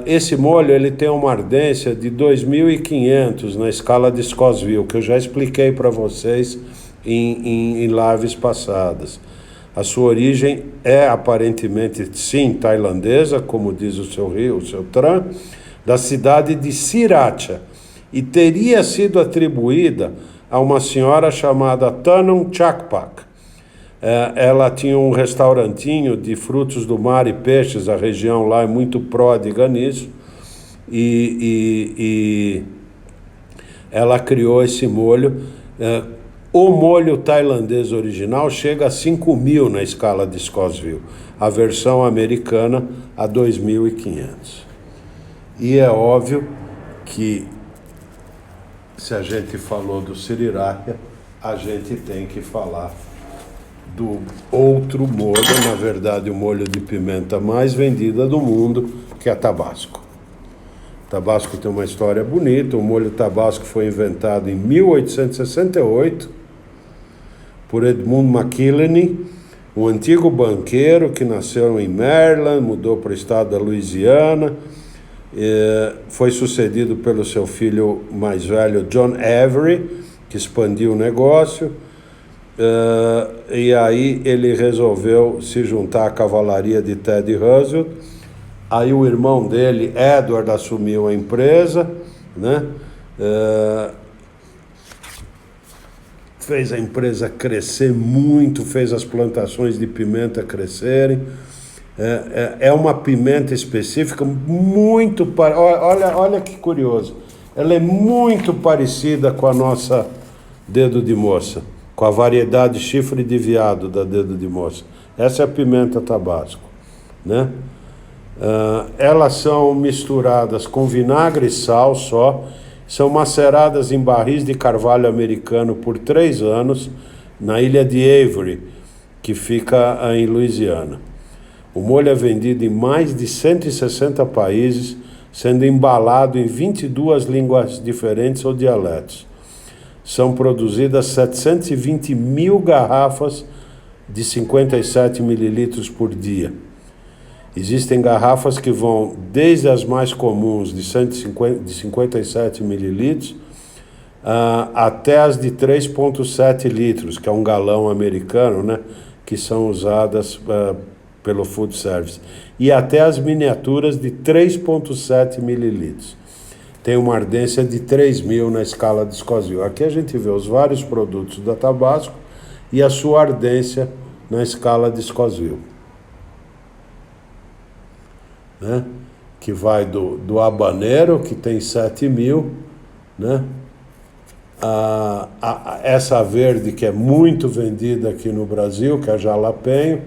Esse molho ele tem uma ardência de 2.500 na escala de Scoville, que eu já expliquei para vocês em lives passadas. A sua origem é aparentemente, sim, tailandesa, como diz o seu Tran, da cidade de Sriracha, e teria sido atribuída a uma senhora chamada Tanum Chakpak. Ela tinha um restaurantinho de frutos do mar e peixes, a região lá é muito pródiga nisso, e ela criou esse molho. O molho tailandês original chega a 5.000 na escala de Scoville, a versão americana a 2.500. E é óbvio que, se a gente falou do sriracha, a gente tem que falar do outro molho, na verdade o molho de pimenta mais vendida do mundo, que é Tabasco. Tabasco tem uma história bonita. O molho Tabasco foi inventado em 1868 por Edmund McIlhenny, um antigo banqueiro que nasceu em Maryland, mudou para o estado da Louisiana, foi sucedido pelo seu filho mais velho, John Avery, que expandiu o negócio. E aí ele resolveu se juntar à cavalaria de Teddy Roosevelt. Aí o irmão dele, Edward, assumiu a empresa, né? Fez a empresa crescer muito, fez as plantações de pimenta crescerem. É uma pimenta específica muito... Olha que curioso. Ela é muito parecida com a nossa dedo de moça, com a variedade chifre de veado da dedo de moça. Essa é a pimenta Tabasco, né? Elas são misturadas com vinagre e sal só, são maceradas em barris de carvalho americano por 3 anos na ilha de Avery, que fica em Louisiana. O molho é vendido em mais de 160 países, sendo embalado em 22 línguas diferentes ou dialetos. São produzidas 720 mil garrafas de 57 mililitros por dia. Existem garrafas que vão desde as mais comuns de 57 mililitros até as de 3,7 litros, que é um galão americano, né? Que são usadas pelo food service. E até as miniaturas de 3,7 mililitros. Tem uma ardência de 3.000 na escala de Scoville. Aqui a gente vê os vários produtos da Tabasco e a sua ardência na escala de Scoville. Né? Que vai do habanero, que tem 7.000, né? Essa verde, que é muito vendida aqui no Brasil, que é a jalapeño,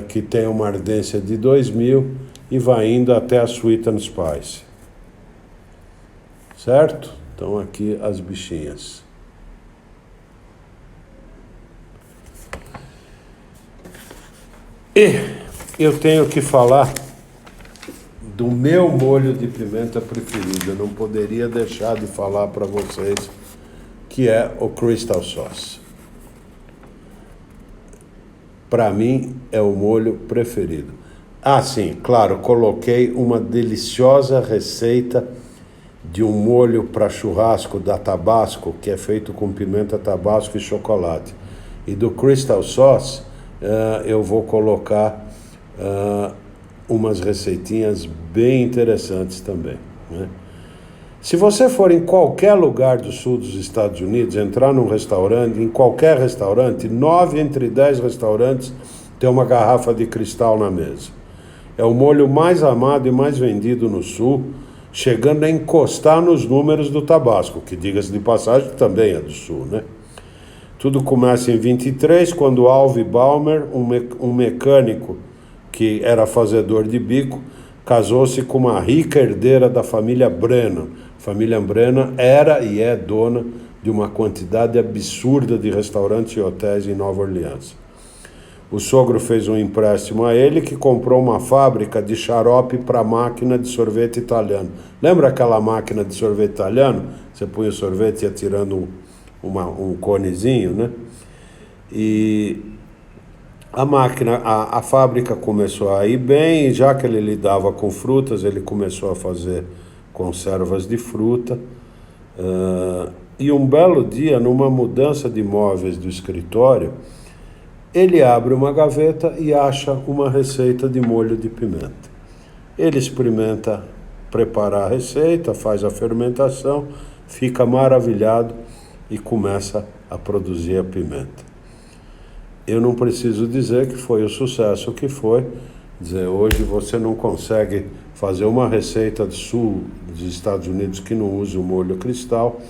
que tem uma ardência de 2.000, e vai indo até a Sweet and Spice. Certo? Então aqui as bichinhas. E eu tenho que falar do meu molho de pimenta preferido. Eu não poderia deixar de falar para vocês, que é o Crystal Sauce. Para mim é o molho preferido. Sim, claro, coloquei uma deliciosa receita de um molho para churrasco da Tabasco, que é feito com pimenta tabasco e chocolate. E do Crystal Sauce, eu vou colocar umas receitinhas bem interessantes também, né? Se você for em qualquer lugar do sul dos Estados Unidos, entrar num restaurante, em qualquer restaurante, 9 entre 10 restaurantes tem uma garrafa de cristal na mesa. É o molho mais amado e mais vendido no sul, chegando a encostar nos números do Tabasco, que, diga-se de passagem, também é do sul, né? Tudo começa em 23, quando Alvy Balmer, um mecânico que era fazedor de bico, casou-se com uma rica herdeira da família Brennan. A família Brennan era e é dona de uma quantidade absurda de restaurantes e hotéis em Nova Orleans. O sogro fez um empréstimo a ele, que comprou uma fábrica de xarope para máquina de sorvete italiano. Lembra aquela máquina de sorvete italiano? Você punha o sorvete e ia tirando um conezinho, né? E a fábrica começou a ir bem, e já que ele lidava com frutas, ele começou a fazer conservas de fruta. E um belo dia, numa mudança de móveis do escritório, ele abre uma gaveta e acha uma receita de molho de pimenta. Ele experimenta preparar a receita, faz a fermentação, fica maravilhado e começa a produzir a pimenta. Eu não preciso dizer que foi o sucesso que foi. Hoje você não consegue fazer uma receita do sul dos Estados Unidos que não use o molho cristal.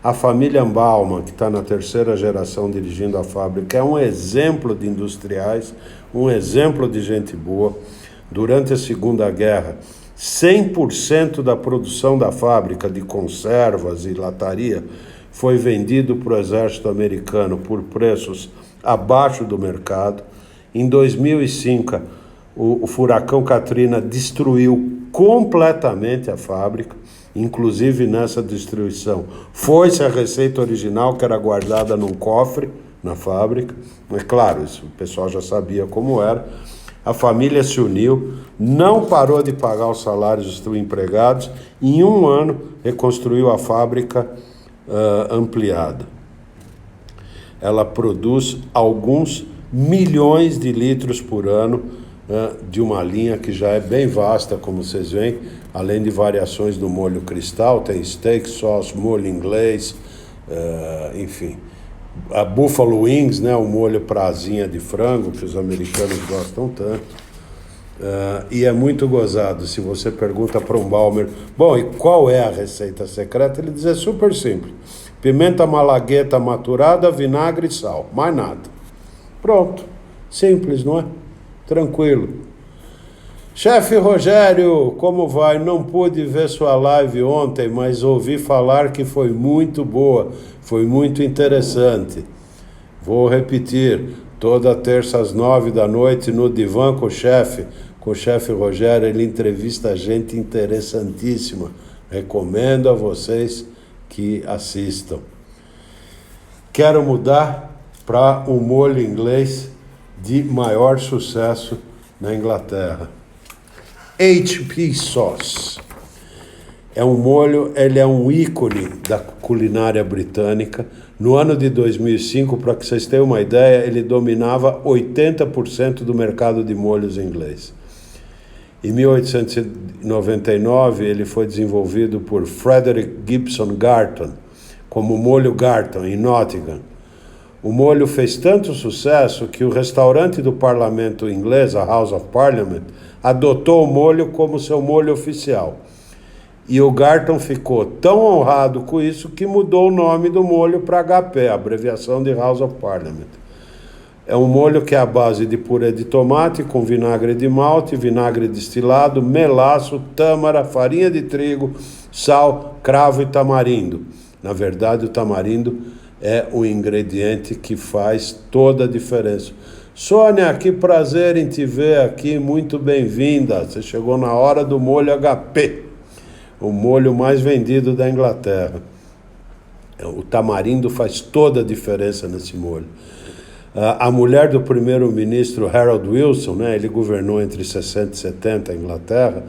A família Bauman, que está na terceira geração dirigindo a fábrica, é um exemplo de industriais, um exemplo de gente boa. Durante a Segunda Guerra, 100% da produção da fábrica de conservas e lataria foi vendido para o exército americano por preços abaixo do mercado. Em 2005, o furacão Katrina destruiu completamente a fábrica. Inclusive, nessa destruição, foi-se a receita original, que era guardada num cofre na fábrica. Mas, claro, isso o pessoal já sabia como era. A família se uniu, não parou de pagar os salários dos empregados. Em um ano, reconstruiu a fábrica ampliada. Ela produz alguns milhões de litros por ano, de uma linha que já é bem vasta, como vocês veem, além de variações do molho cristal, tem steak sauce, molho inglês, enfim. A Buffalo Wings, né, o molho pra asinha de frango, que os americanos gostam tanto. E é muito gozado. Se você pergunta para um Balmer, bom, e qual é a receita secreta? Ele diz, é super simples. Pimenta malagueta maturada, vinagre e sal. Mais nada. Pronto. Simples, não é? Tranquilo. Chefe Rogério, como vai? Não pude ver sua live ontem, mas ouvi falar que foi muito boa, foi muito interessante. Vou repetir, toda terça às 9 da noite no Divã com o chefe Rogério, ele entrevista gente interessantíssima. Recomendo a vocês que assistam. Quero mudar para um molho inglês de maior sucesso na Inglaterra. HP Sauce. É um molho, ele é um ícone da culinária britânica. No ano de 2005, para que vocês tenham uma ideia, ele dominava 80% do mercado de molhos inglês. Em 1899, ele foi desenvolvido por Frederick Gibson Garton, como molho Garton, em Nottingham. O molho fez tanto sucesso que o restaurante do parlamento inglês, a House of Parliament, adotou o molho como seu molho oficial. E o Garton ficou tão honrado com isso que mudou o nome do molho para HP, a abreviação de House of Parliament. É um molho que é à base de purê de tomate com vinagre de malte, vinagre destilado, melaço, tâmara, farinha de trigo, sal, cravo e tamarindo. Na verdade, o tamarindo é o ingrediente que faz toda a diferença. Sônia, que prazer em te ver aqui, muito bem-vinda. Você chegou na hora do molho HP, o molho mais vendido da Inglaterra. O tamarindo faz toda a diferença nesse molho. A mulher do primeiro-ministro Harold Wilson, né, ele governou entre 60 e 70 a Inglaterra,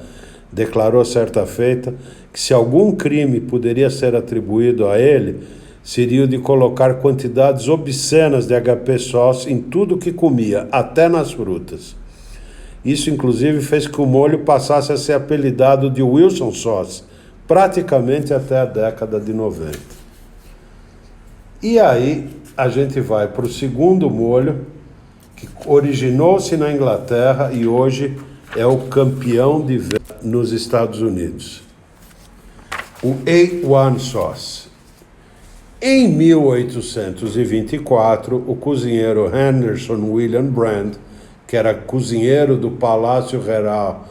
declarou certa feita que se algum crime poderia ser atribuído a ele, seria o de colocar quantidades obscenas de HP sauce em tudo que comia, até nas frutas. Isso, inclusive, fez que o molho passasse a ser apelidado de Wilson Sauce, praticamente até a década de 90. E aí, a gente vai para o segundo molho, que originou-se na Inglaterra e hoje é o campeão de venda nos Estados Unidos. O A1 Sauce. Em 1824, o cozinheiro Henderson William Brand, que era cozinheiro do Palácio Real.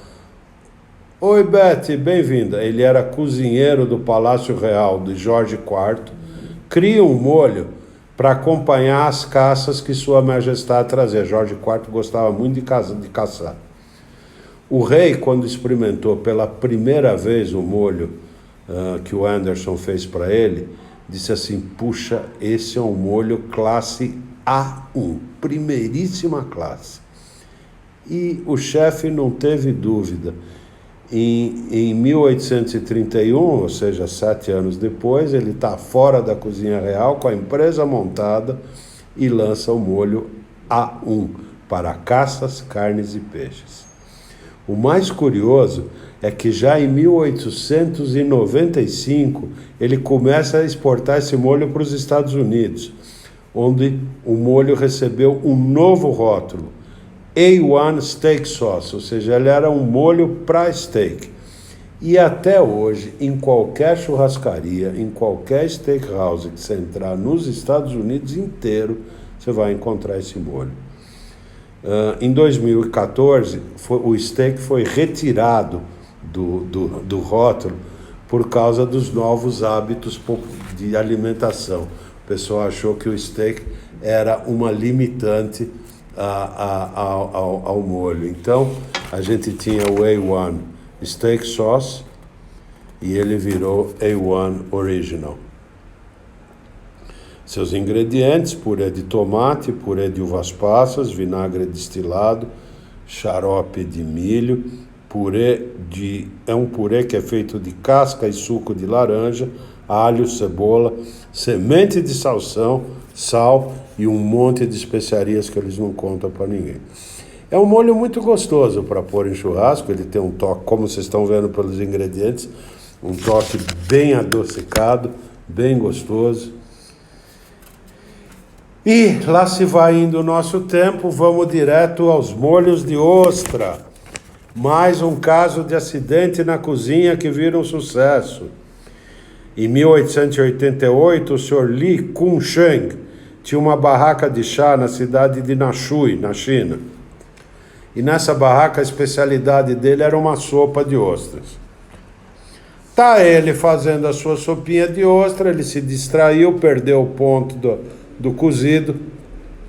Oi, Betty, bem-vinda. Ele era cozinheiro do Palácio Real de Jorge IV, cria um molho para acompanhar as caças que Sua Majestade trazia. Jorge IV gostava muito de caçar. O rei, quando experimentou pela primeira vez o molho que o Anderson fez para ele, disse assim: puxa, esse é um molho classe A1, primeiríssima classe. E o chefe não teve dúvida. Em 1831, ou seja, 7 anos depois, ele está fora da cozinha real com a empresa montada e lança o molho A1 para caças, carnes e peixes. O mais curioso é que já em 1895 ele começa a exportar esse molho para os Estados Unidos, onde o molho recebeu um novo rótulo, A1 Steak Sauce, ou seja, ele era um molho para steak. E até hoje, em qualquer churrascaria, em qualquer steakhouse que você entrar nos Estados Unidos inteiro, você vai encontrar esse molho. Em 2014, o steak foi retirado do rótulo por causa dos novos hábitos de alimentação. O pessoal achou que o steak era uma limitante ao molho. Então, a gente tinha o A1 Steak Sauce e ele virou A1 Original. Seus ingredientes: purê de tomate, purê de uvas passas, vinagre destilado, xarope de milho, é um purê que é feito de casca e suco de laranja, alho, cebola, semente de salsão, sal e um monte de especiarias que eles não contam para ninguém. É um molho muito gostoso para pôr em churrasco. Ele tem um toque, como vocês estão vendo pelos ingredientes, um toque bem adocicado, bem gostoso. E lá se vai indo o nosso tempo, vamos direto aos molhos de ostra. Mais um caso de acidente na cozinha que vira um sucesso. Em 1888, o Sr. Li Kunsheng tinha uma barraca de chá na cidade de Nashui, na China. E nessa barraca a especialidade dele era uma sopa de ostras. Tá ele fazendo a sua sopinha de ostra, ele se distraiu, perdeu o ponto do cozido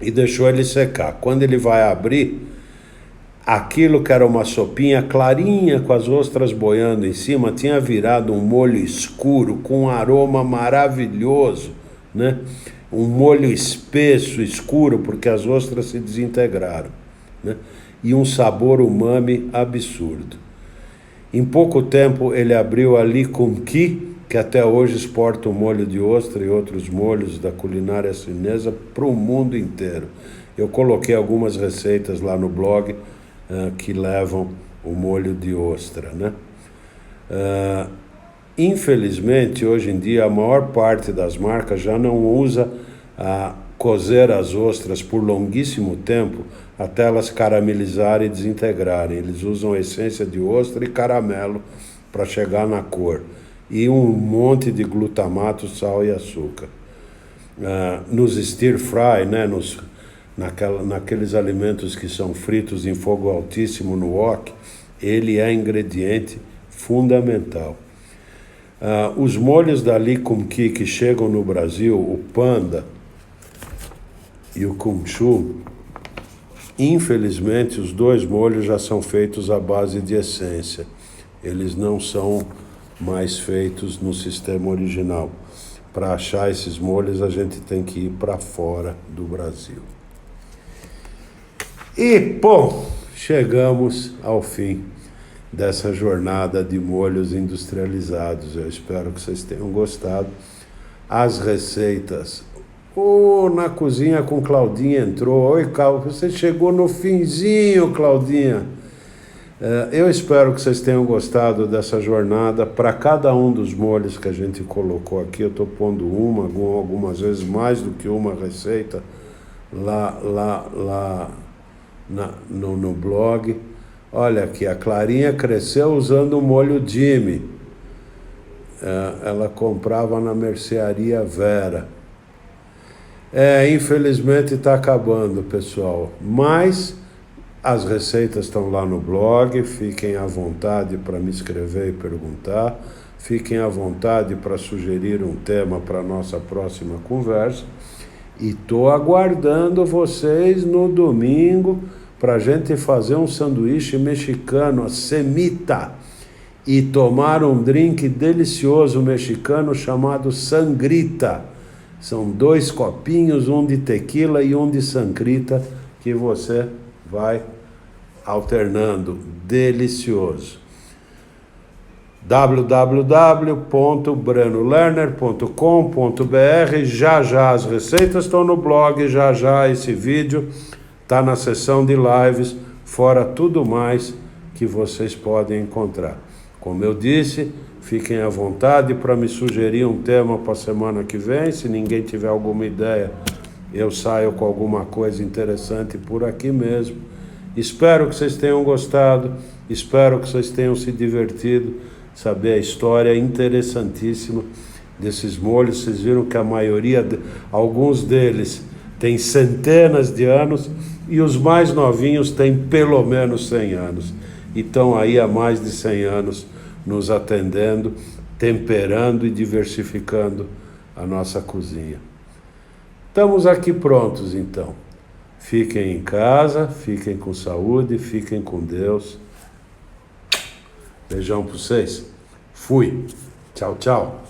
e deixou ele secar. Quando ele vai abrir, aquilo que era uma sopinha clarinha com as ostras boiando em cima tinha virado um molho escuro com um aroma maravilhoso, né? Um molho espesso, escuro, porque as ostras se desintegraram. né? E um sabor umami absurdo. Em pouco tempo ele abriu a Lee Kum Kee, que até hoje exporta o molho de ostra e outros molhos da culinária chinesa para o mundo inteiro. Eu coloquei algumas receitas lá no blog que levam o molho de ostra, né? Infelizmente, hoje em dia, a maior parte das marcas já não usa cozer as ostras por longuíssimo tempo até elas caramelizarem e desintegrarem. Eles usam essência de ostra e caramelo para chegar na cor. E um monte de glutamato, sal e açúcar. Nos stir fry, né, naqueles alimentos que são fritos em fogo altíssimo no wok, ele é ingrediente fundamental. Os molhos da Lee Kum Kee que chegam no Brasil, o Panda e o Kung Chu, infelizmente os dois molhos já são feitos à base de essência. Eles não são mais feitos no sistema original. Para achar esses molhos a gente tem que ir para fora do Brasil. E, bom, chegamos ao fim dessa jornada de molhos industrializados. Eu espero que vocês tenham gostado. As receitas. Na cozinha com Claudinha entrou. Oi, Cláudia, você chegou no finzinho, Claudinha. Eu espero que vocês tenham gostado dessa jornada. Para cada um dos molhos que a gente colocou aqui, eu estou pondo algumas vezes mais do que uma receita lá no blog. Olha aqui, a Clarinha cresceu usando o molho Jimmy. Ela comprava na mercearia Vera. Infelizmente está acabando, pessoal. Mas as receitas estão lá no blog. Fiquem à vontade para me escrever e perguntar. Fiquem à vontade para sugerir um tema para a nossa próxima conversa. E estou aguardando vocês no domingo para a gente fazer um sanduíche mexicano, a semita, e tomar um drink delicioso mexicano chamado sangrita. São 2 copinhos, um de tequila e um de sangrita, que você vai alternando. Delicioso. www.branolerner.com.br. Já as receitas estão no blog, já esse vídeo está na seção de lives, fora tudo mais que vocês podem encontrar. Como eu disse, fiquem à vontade para me sugerir um tema para a semana que vem. Se ninguém tiver alguma ideia, eu saio com alguma coisa interessante por aqui mesmo. Espero que vocês tenham gostado, espero que vocês tenham se divertido, saber a história interessantíssima desses molhos. Vocês viram que a maioria, alguns deles, tem centenas de anos, e os mais novinhos têm pelo menos 100 anos. E estão aí há mais de 100 anos nos atendendo, temperando e diversificando a nossa cozinha. Estamos aqui prontos, então. Fiquem em casa, fiquem com saúde, fiquem com Deus. Beijão para vocês. Fui. Tchau, tchau.